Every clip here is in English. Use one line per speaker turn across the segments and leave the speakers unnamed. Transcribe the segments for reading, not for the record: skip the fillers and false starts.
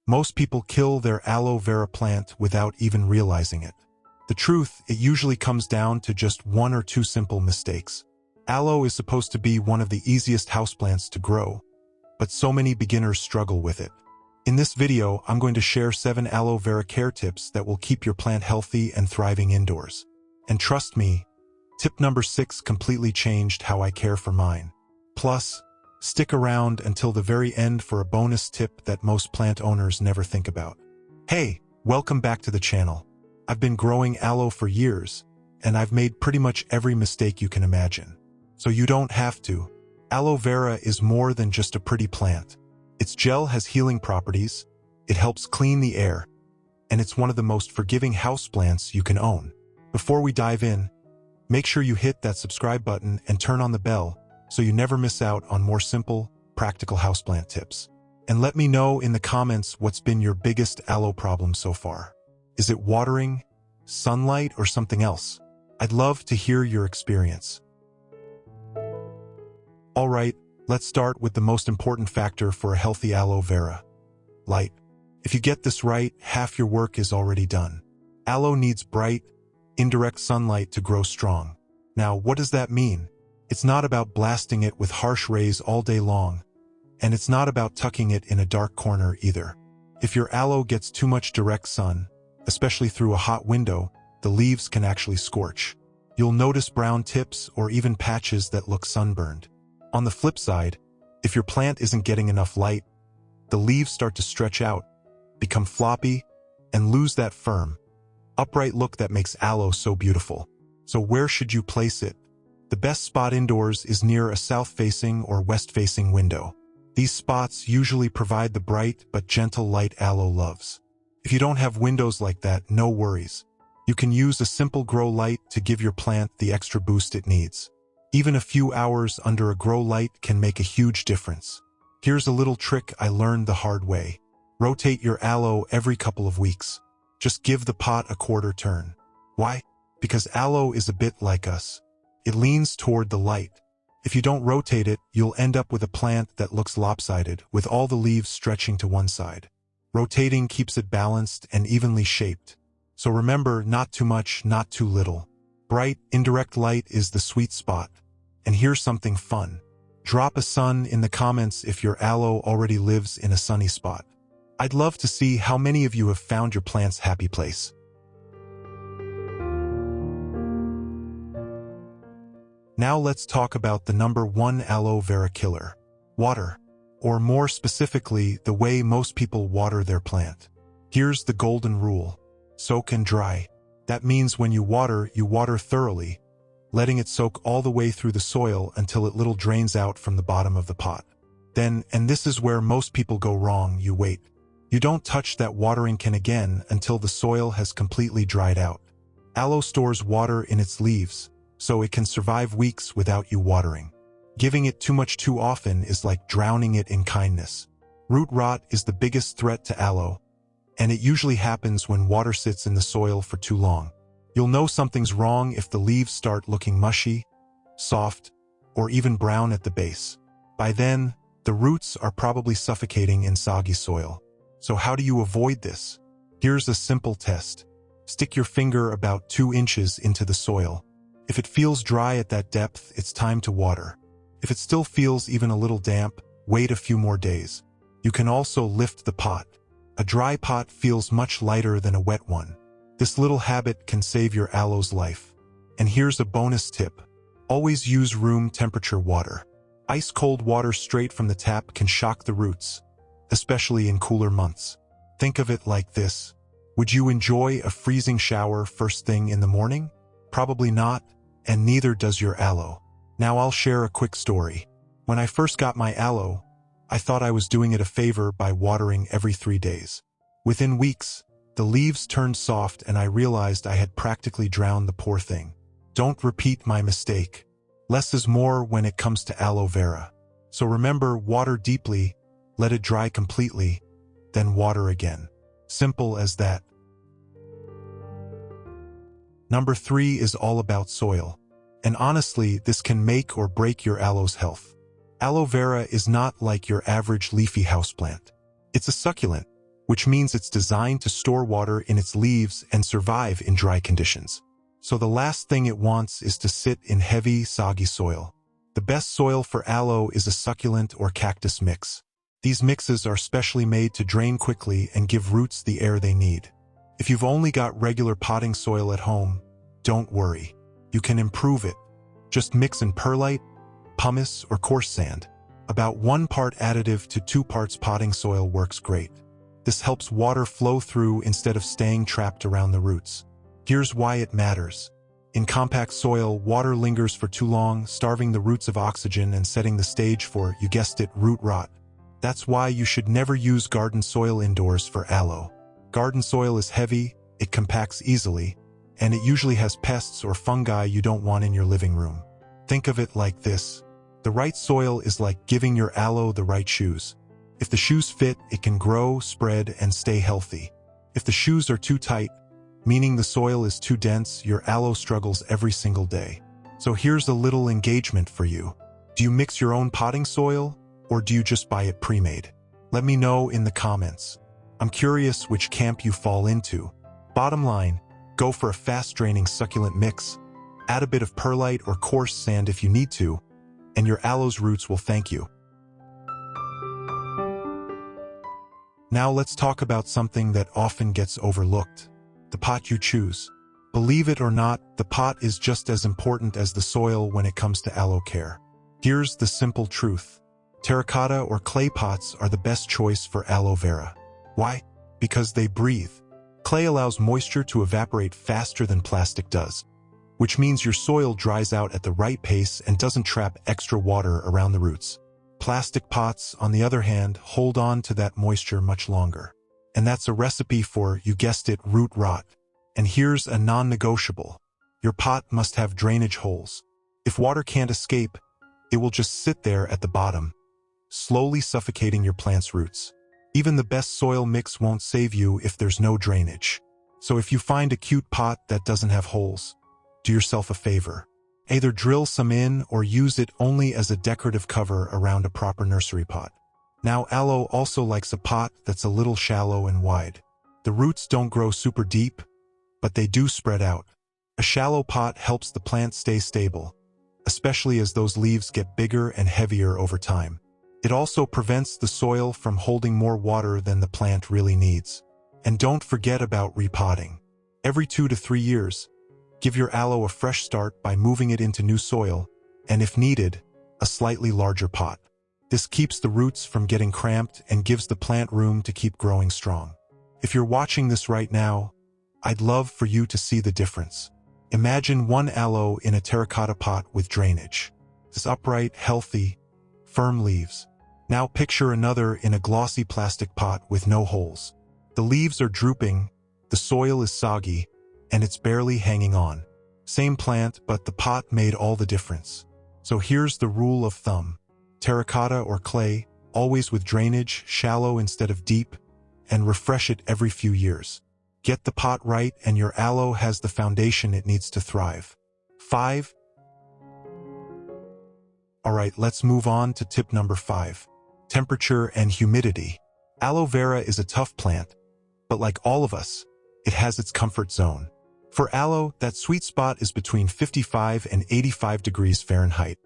Most people kill their aloe vera plant without even realizing it. The truth, it usually comes down to just one or two simple mistakes. Aloe is supposed to be one of the easiest houseplants to grow, but so many beginners struggle with it. In this video, I'm going to share 7 aloe vera care tips that will keep your plant healthy and thriving indoors. And trust me, tip number 6 completely changed how I care for mine. Plus, stick around until the very end for a bonus tip that most plant owners never think about. Hey, welcome back to the channel. I've been growing aloe for years, and I've made pretty much every mistake you can imagine. So you don't have to. Aloe vera is more than just a pretty plant. Its gel has healing properties, it helps clean the air, and it's one of the most forgiving houseplants you can own. Before we dive in, make sure you hit that subscribe button and turn on the bell so you never miss out on more simple, practical houseplant tips. And let me know in the comments what's been your biggest aloe problem so far. Is it watering, sunlight, or something else? I'd love to hear your experience. Alright, let's start with the most important factor for a healthy aloe vera: light. If you get this right, half your work is already done. Aloe needs bright, indirect sunlight to grow strong. Now, what does that mean? It's not about blasting it with harsh rays all day long, and it's not about tucking it in a dark corner either. If your aloe gets too much direct sun, especially through a hot window, the leaves can actually scorch. You'll notice brown tips or even patches that look sunburned. On the flip side, if your plant isn't getting enough light, the leaves start to stretch out, become floppy, and lose that firm, upright look that makes aloe so beautiful. So where should you place it? The best spot indoors is near a south-facing or west-facing window. These spots usually provide the bright but gentle light aloe loves. If you don't have windows like that, no worries. You can use a simple grow light to give your plant the extra boost it needs. Even a few hours under a grow light can make a huge difference. Here's a little trick I learned the hard way. Rotate your aloe every couple of weeks. Just give the pot a quarter turn. Why? Because aloe is a bit like us. It leans toward the light. If you don't rotate it, you'll end up with a plant that looks lopsided, with all the leaves stretching to one side. Rotating keeps it balanced and evenly shaped. So remember, not too much, not too little. Bright, indirect light is the sweet spot. And here's something fun. Drop a sun in the comments if your aloe already lives in a sunny spot. I'd love to see how many of you have found your plant's happy place. Now let's talk about the number 1 aloe vera killer: water. Or more specifically, the way most people water their plant. Here's the golden rule: soak and dry. That means when you water thoroughly, letting it soak all the way through the soil until it little drains out from the bottom of the pot. Then, and this is where most people go wrong, you wait. You don't touch that watering can again until the soil has completely dried out. Aloe stores water in its leaves, so it can survive weeks without you watering. Giving it too much too often is like drowning it in kindness. Root rot is the biggest threat to aloe, and it usually happens when water sits in the soil for too long. You'll know something's wrong if the leaves start looking mushy, soft, or even brown at the base. By then, the roots are probably suffocating in soggy soil. So how do you avoid this? Here's a simple test. Stick your finger about 2 inches into the soil. If it feels dry at that depth, it's time to water. If it still feels even a little damp, wait a few more days. You can also lift the pot. A dry pot feels much lighter than a wet one. This little habit can save your aloe's life. And here's a bonus tip. Always use room temperature water. Ice-cold water straight from the tap can shock the roots, especially in cooler months. Think of it like this. Would you enjoy a freezing shower first thing in the morning? Probably not, and neither does your aloe. Now I'll share a quick story. When I first got my aloe, I thought I was doing it a favor by watering every 3 days. Within weeks, the leaves turned soft and I realized I had practically drowned the poor thing. Don't repeat my mistake. Less is more when it comes to aloe vera. So remember, water deeply, let it dry completely, then water again. Simple as that. Number 3 is all about soil. And honestly, this can make or break your aloe's health. Aloe vera is not like your average leafy houseplant. It's a succulent, which means it's designed to store water in its leaves and survive in dry conditions. So the last thing it wants is to sit in heavy, soggy soil. The best soil for aloe is a succulent or cactus mix. These mixes are specially made to drain quickly and give roots the air they need. If you've only got regular potting soil at home, don't worry. You can improve it. Just mix in perlite, pumice, or coarse sand. About 1 part additive to 2 parts potting soil works great. This helps water flow through instead of staying trapped around the roots. Here's why it matters. In compact soil, water lingers for too long, starving the roots of oxygen and setting the stage for, you guessed it, root rot. That's why you should never use garden soil indoors for aloe. Garden soil is heavy, it compacts easily, and it usually has pests or fungi you don't want in your living room. Think of it like this. The right soil is like giving your aloe the right shoes. If the shoes fit, it can grow, spread, and stay healthy. If the shoes are too tight, meaning the soil is too dense, your aloe struggles every single day. So here's a little engagement for you. Do you mix your own potting soil, or do you just buy it pre-made? Let me know in the comments. I'm curious which camp you fall into. Bottom line, go for a fast-draining succulent mix. Add a bit of perlite or coarse sand if you need to, and your aloe's roots will thank you. Now let's talk about something that often gets overlooked. The pot you choose. Believe it or not, the pot is just as important as the soil when it comes to aloe care. Here's the simple truth. Terracotta or clay pots are the best choice for aloe vera. Why? Because they breathe. Clay allows moisture to evaporate faster than plastic does, which means your soil dries out at the right pace and doesn't trap extra water around the roots. Plastic pots, on the other hand, hold on to that moisture much longer. And that's a recipe for, you guessed it, root rot. And here's a non-negotiable. Your pot must have drainage holes. If water can't escape, it will just sit there at the bottom, slowly suffocating your plant's roots. Even the best soil mix won't save you if there's no drainage. So if you find a cute pot that doesn't have holes, do yourself a favor. Either drill some in or use it only as a decorative cover around a proper nursery pot. Now, aloe also likes a pot that's a little shallow and wide. The roots don't grow super deep, but they do spread out. A shallow pot helps the plant stay stable, especially as those leaves get bigger and heavier over time. It also prevents the soil from holding more water than the plant really needs. And don't forget about repotting. Every 2 to 3 years, give your aloe a fresh start by moving it into new soil, and if needed, a slightly larger pot. This keeps the roots from getting cramped and gives the plant room to keep growing strong. If you're watching this right now, I'd love for you to see the difference. Imagine one aloe in a terracotta pot with drainage. It's upright, healthy, firm leaves. Now picture another in a glossy plastic pot with no holes. The leaves are drooping, the soil is soggy, and it's barely hanging on. Same plant, but the pot made all the difference. So here's the rule of thumb. Terracotta or clay, always with drainage, shallow instead of deep, and refresh it every few years. Get the pot right and your aloe has the foundation it needs to thrive. 5. Alright, let's move on to tip number 5. Temperature and humidity. Aloe vera is a tough plant, but like all of us, it has its comfort zone. For aloe, that sweet spot is between 55 and 85 degrees Fahrenheit,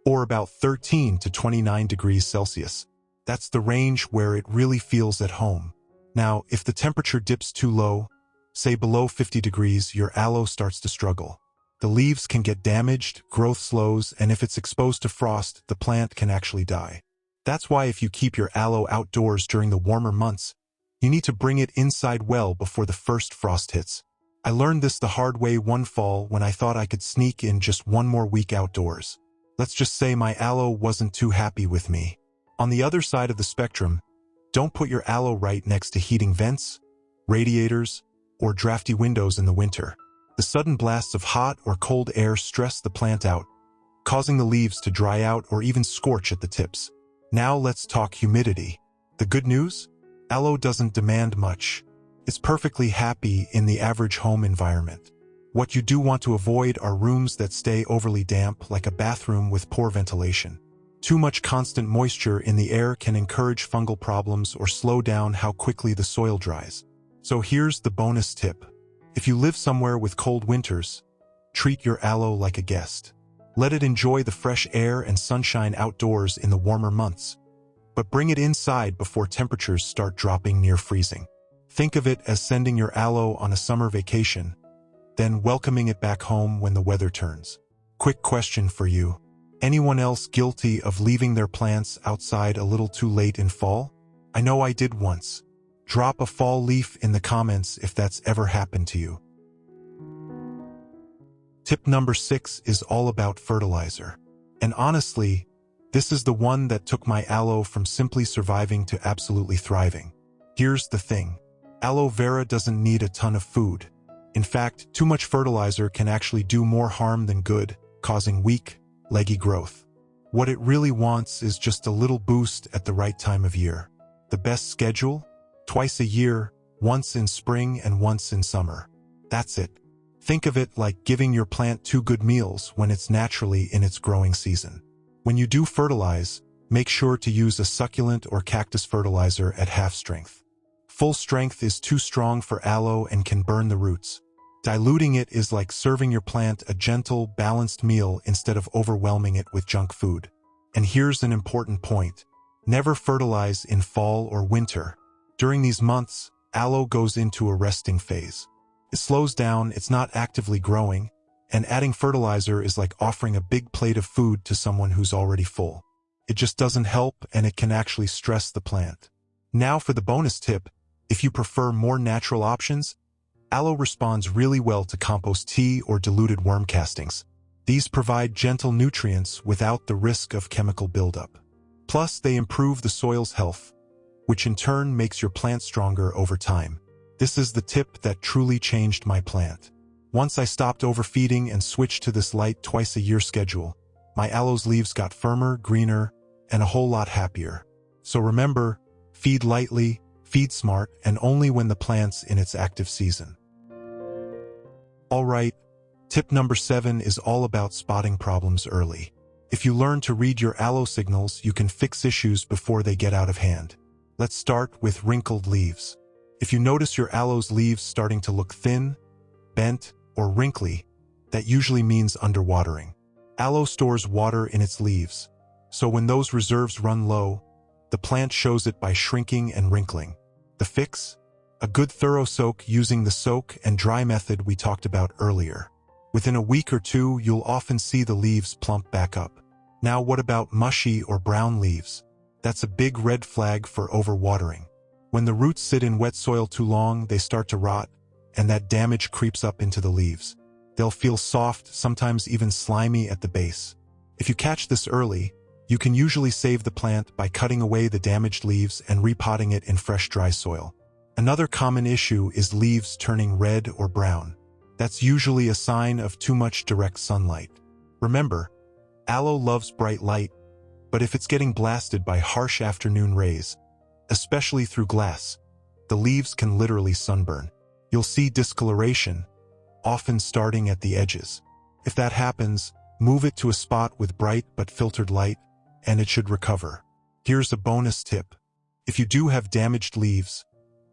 or about 13 to 29 degrees Celsius. That's the range where it really feels at home. Now, if the temperature dips too low, say below 50 degrees, your aloe starts to struggle. The leaves can get damaged, growth slows, and if it's exposed to frost, the plant can actually die. That's why if you keep your aloe outdoors during the warmer months, you need to bring it inside well before the first frost hits. I learned this the hard way one fall when I thought I could sneak in just one more week outdoors. Let's just say my aloe wasn't too happy with me. On the other side of the spectrum, don't put your aloe right next to heating vents, radiators, or drafty windows in the winter. The sudden blasts of hot or cold air stress the plant out, causing the leaves to dry out or even scorch at the tips. Now let's talk humidity. The good news? Aloe doesn't demand much. It's perfectly happy in the average home environment. What you do want to avoid are rooms that stay overly damp, like a bathroom with poor ventilation. Too much constant moisture in the air can encourage fungal problems or slow down how quickly the soil dries. So here's the bonus tip. If you live somewhere with cold winters, treat your aloe like a guest. Let it enjoy the fresh air and sunshine outdoors in the warmer months. But bring it inside before temperatures start dropping near freezing. Think of it as sending your aloe on a summer vacation, then welcoming it back home when the weather turns. Quick question for you. Anyone else guilty of leaving their plants outside a little too late in fall? I know I did once. Drop a fall leaf in the comments if that's ever happened to you. Tip number 6 is all about fertilizer. And honestly, this is the one that took my aloe from simply surviving to absolutely thriving. Here's the thing. Aloe vera doesn't need a ton of food. In fact, too much fertilizer can actually do more harm than good, causing weak, leggy growth. What it really wants is just a little boost at the right time of year. The best schedule? Twice a year, once in spring and once in summer. That's it. Think of it like giving your plant 2 good meals when it's naturally in its growing season. When you do fertilize, make sure to use a succulent or cactus fertilizer at half strength. Full strength is too strong for aloe and can burn the roots. Diluting it is like serving your plant a gentle, balanced meal instead of overwhelming it with junk food. And here's an important point. Never fertilize in fall or winter. During these months, aloe goes into a resting phase. It slows down, it's not actively growing, and adding fertilizer is like offering a big plate of food to someone who's already full. It just doesn't help, and it can actually stress the plant. Now for the bonus tip. If you prefer more natural options, aloe responds really well to compost tea or diluted worm castings. These provide gentle nutrients without the risk of chemical buildup. Plus, they improve the soil's health, which in turn makes your plant stronger over time. This is the tip that truly changed my plant. Once I stopped overfeeding and switched to this light twice-a-year schedule, my aloe's leaves got firmer, greener, and a whole lot happier. So remember, feed lightly, feed smart, and only when the plant's in its active season. Alright, tip number 7 is all about spotting problems early. If you learn to read your aloe signals, you can fix issues before they get out of hand. Let's start with wrinkled leaves. If you notice your aloe's leaves starting to look thin, bent, or wrinkly, that usually means underwatering. Aloe stores water in its leaves, so when those reserves run low, the plant shows it by shrinking and wrinkling. The fix? A good thorough soak using the soak and dry method we talked about earlier. Within a week or two, you'll often see the leaves plump back up. Now what about mushy or brown leaves? That's a big red flag for overwatering. When the roots sit in wet soil too long, they start to rot, and that damage creeps up into the leaves. They'll feel soft, sometimes even slimy at the base. If you catch this early, you can usually save the plant by cutting away the damaged leaves and repotting it in fresh, dry soil. Another common issue is leaves turning red or brown. That's usually a sign of too much direct sunlight. Remember, aloe loves bright light, but if it's getting blasted by harsh afternoon rays, especially through glass, the leaves can literally sunburn. You'll see discoloration, often starting at the edges. If that happens, move it to a spot with bright but filtered light, and it should recover. Here's a bonus tip. If you do have damaged leaves,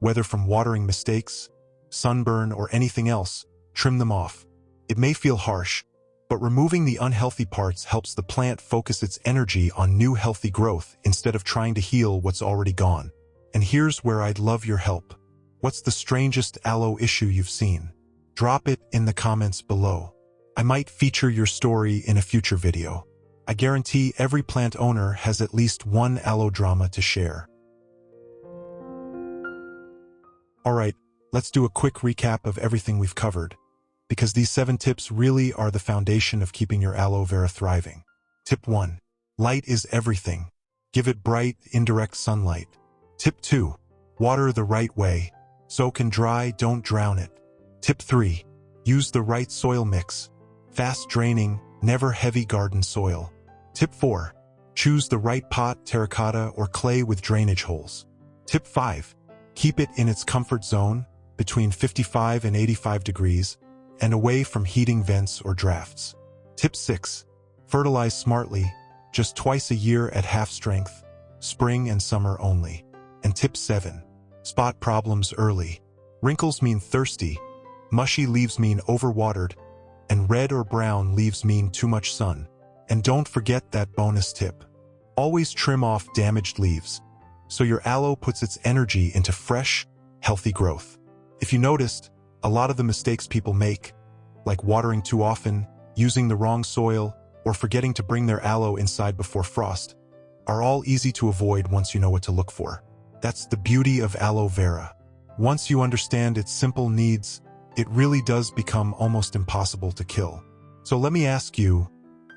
whether from watering mistakes, sunburn, or anything else, trim them off. It may feel harsh, but removing the unhealthy parts helps the plant focus its energy on new healthy growth instead of trying to heal what's already gone. And here's where I'd love your help. What's the strangest aloe issue you've seen? Drop it in the comments below. I might feature your story in a future video. I guarantee every plant owner has at least one aloe drama to share. Alright, let's do a quick recap of everything we've covered, because these 7 tips really are the foundation of keeping your aloe vera thriving. Tip 1. Light is everything. Give it bright, indirect sunlight. Tip 2. Water the right way. Soak and dry, don't drown it. Tip 3. Use the right soil mix. Fast draining, never heavy garden soil. Tip 4. Choose the right pot, terracotta, or clay with drainage holes. Tip 5. Keep it in its comfort zone, between 55 and 85 degrees, and away from heating vents or drafts. Tip 6. Fertilize smartly. just twice a year at half strength, spring and summer only. And tip 7. Spot problems early. Wrinkles mean thirsty, mushy leaves mean overwatered, and red or brown leaves mean too much sun. And don't forget that bonus tip. Always trim off damaged leaves, so your aloe puts its energy into fresh, healthy growth. If you noticed, a lot of the mistakes people make, like watering too often, using the wrong soil, or forgetting to bring their aloe inside before frost, are all easy to avoid once you know what to look for. That's the beauty of aloe vera. Once you understand its simple needs, it really does become almost impossible to kill. So let me ask you,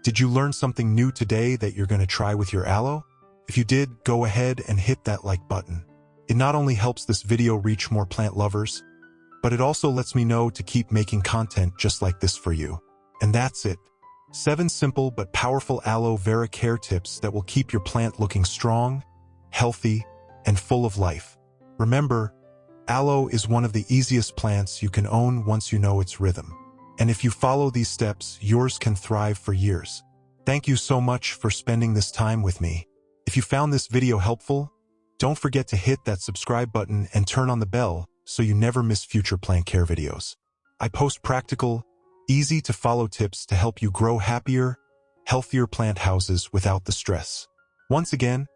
did you learn something new today that you're going to try with your aloe? If you did, go ahead and hit that like button. It not only helps this video reach more plant lovers, but it also lets me know to keep making content just like this for you. And that's it. 7 simple but powerful aloe vera care tips that will keep your plant looking strong, healthy, and full of life. Remember, aloe is one of the easiest plants you can own once you know its rhythm. And if you follow these steps, yours can thrive for years. Thank you so much for spending this time with me. If you found this video helpful, don't forget to hit that subscribe button and turn on the bell so you never miss future plant care videos. I post practical, easy-to-follow tips to help you grow happier, healthier plant houses without the stress. Once again,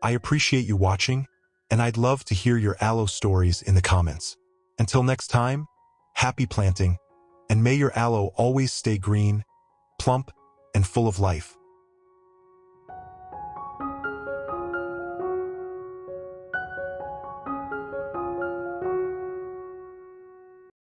I appreciate you watching, and I'd love to hear your aloe stories in the comments. Until next time, happy planting, and may your aloe always stay green, plump, and full of life.